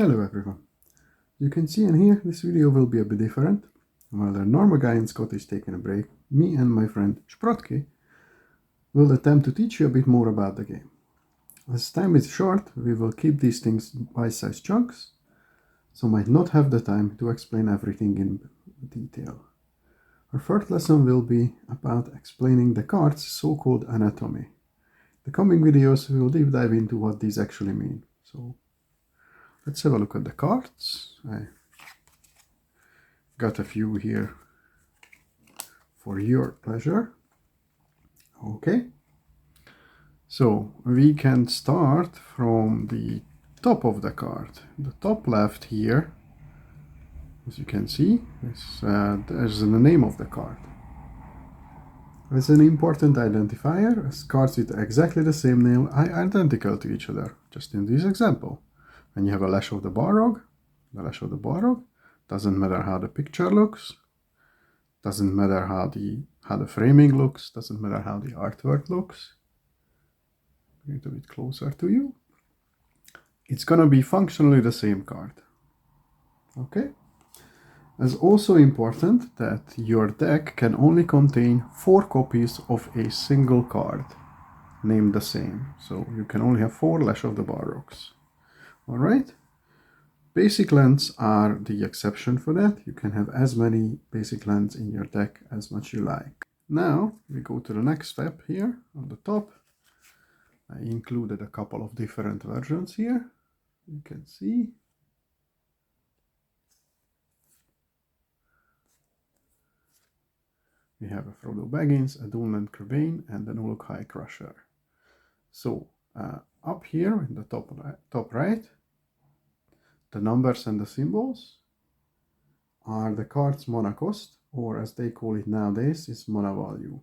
Hello everyone. You can see in here, this video will be a bit different. While the normal guy in Scott is taking a break, me and my friend Sprotke will attempt to teach you a bit more about the game. As time is short, we will keep these things bite-sized chunks, so might not have the time to explain everything in detail. Our first lesson will be about explaining the card's so-called anatomy. The coming videos we will deep dive into what these actually mean. So let's have a look at the cards. I got a few here for your pleasure. Okay. So we can start from the top of the card. The top left here, as you can see, there's the name of the card. As an important identifier, as cards with exactly the same name are identical to each other, just in this example. When you have a Lash of the Balrog, doesn't matter how the picture looks, doesn't matter how the framing looks, doesn't matter how the artwork looks. Bring it a bit closer to you. It's gonna be functionally the same card. Okay? It's also important that your deck can only contain 4 copies of a single card named the same. So you can only have 4 Lash of the Balrogs. Alright? Basic lands are the exception for that. You can have as many basic lands in your deck as much you like. Now we go to the next step here on the top. I included a couple of different versions here. You can see. We have a Frodo Baggins, a Dunland Crebain, and an Uruk-hai Crusher. So up here in the top right, the numbers and the symbols are the card's mana cost, or as they call it nowadays, is mana value.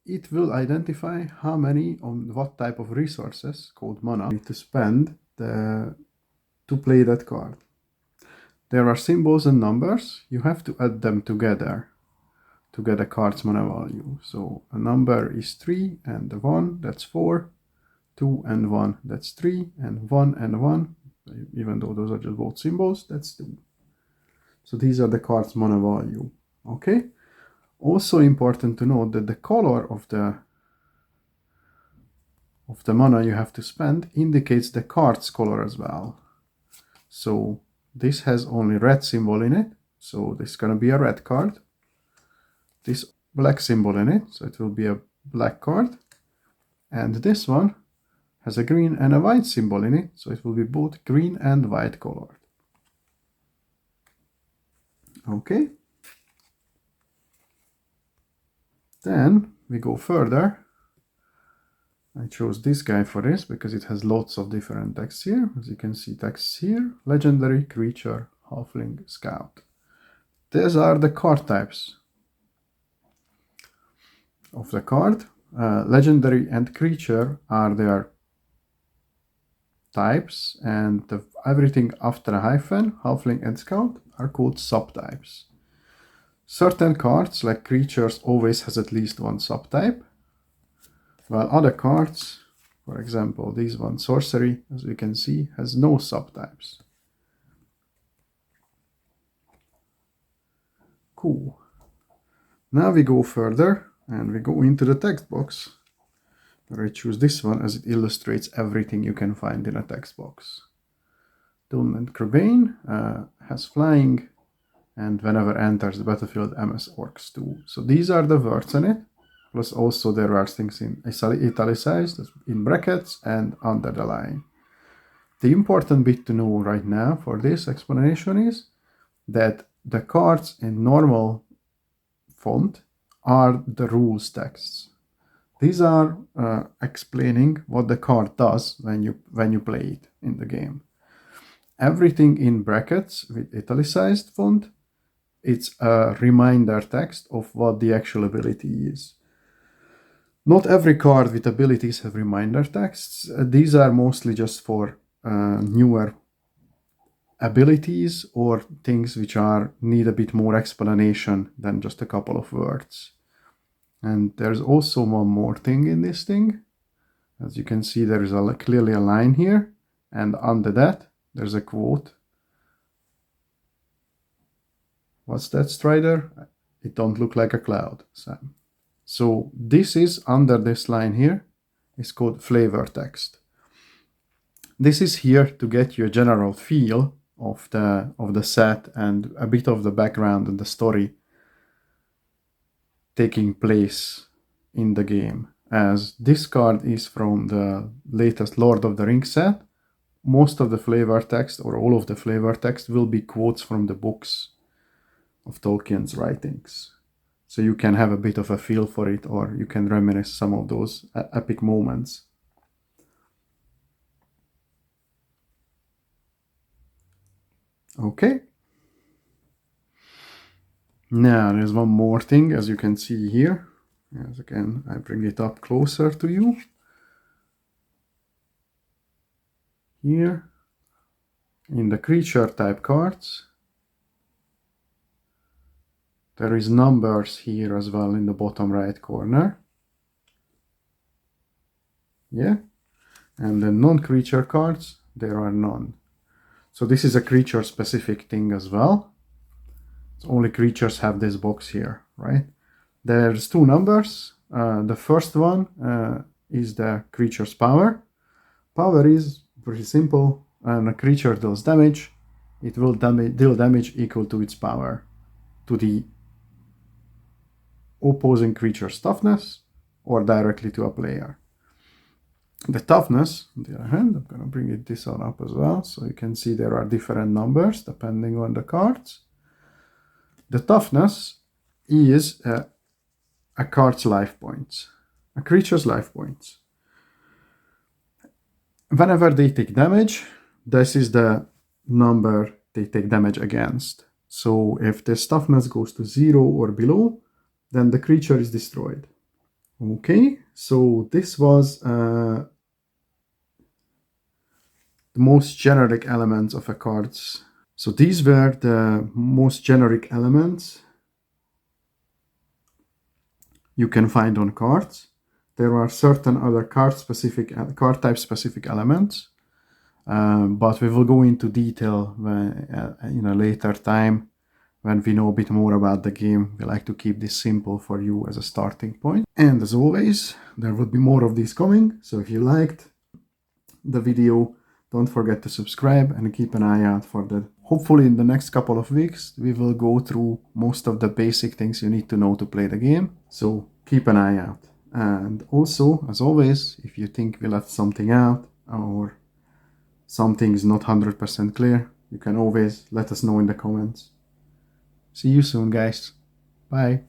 It will identify how many on what type of resources called mana you need to spend to play that card. There are symbols and numbers. You have to add them together to get a card's mana value. So a number is 3 and 1, that's 4. 2 and 1, that's 3, and 1 and 1, even though those are just both symbols, that's 2. So these are the card's mana value. Okay? Also important to note that the color of the mana you have to spend indicates the card's color as well. So this has only red symbol in it, so this is going to be a red card. This black symbol in it, so it will be a black card. And this one has a green and a white symbol in it, so it will be both green and white colored. Okay. Then we go further. I chose this guy for this because it has lots of different texts here. As you can see, texts here: legendary, creature, halfling, scout. These are the card types of the card. Legendary and creature are their types, and everything after a hyphen, halfling and scout, are called subtypes. Certain cards, like creatures, always has at least one subtype, while other cards, for example, this one, sorcery, as we can see, has no subtypes. Cool. Now we go further, and we go into the text box. I choose this one as it illustrates everything you can find in a text box. Dunland Crebain has flying, and whenever enters the battlefield, MS Orcs 2. So these are the words in it, plus also there are things in italicized, in brackets, and under the line. The important bit to know right now for this explanation is that the cards in normal font are the rules texts. These are explaining what the card does when you play it in the game. Everything in brackets with italicized font, it's a reminder text of what the actual ability is. Not every card with abilities have reminder texts. These are mostly just for newer abilities or things which need a bit more explanation than just a couple of words. And there's also one more thing in this thing. As you can see, there is clearly a line here. and under that there's a quote. What's that, Strider? It don't look like a cloud, Sam. So this is under this line here. It's called flavor text. This is here to get you a general feel of the set and a bit of the background and the story taking place in the game. As this card is from the latest Lord of the Rings set, most of the flavor text, or all of the flavor text, will be quotes from the books of Tolkien's writings. So you can have a bit of a feel for it, or you can reminisce some of those epic moments. Okay. Now there's one more thing, as you can see here. As again, I bring it up closer to you. Here, in the creature type cards, there is numbers here as well in the bottom right corner. Yeah. And the non-creature cards, there are none. So this is a creature specific thing as well. So only creatures have this box here, right? There's two numbers. The first one is the creature's power. Power is pretty simple. When a creature deals damage, it will deal damage equal to its power, to the opposing creature's toughness, or directly to a player. The toughness, on the other hand, I'm going to bring this on up as well, so you can see there are different numbers depending on the cards. The toughness is a card's life points, a creature's life points. Whenever they take damage, this is the number they take damage against. So if this toughness goes to 0 or below, then the creature is destroyed. Okay, so this was the most generic elements of a cards. So these were the most generic elements you can find on cards. There are certain other card type specific elements, but we will go into detail in a later time when we know a bit more about the game. We like to keep this simple for you as a starting point. And as always, there will be more of these coming. So if you liked the video, don't forget to subscribe and keep an eye out for that. Hopefully in the next couple of weeks, we will go through most of the basic things you need to know to play the game. So keep an eye out. And also, as always, if you think we left something out or something is not 100% clear, you can always let us know in the comments. See you soon, guys. Bye.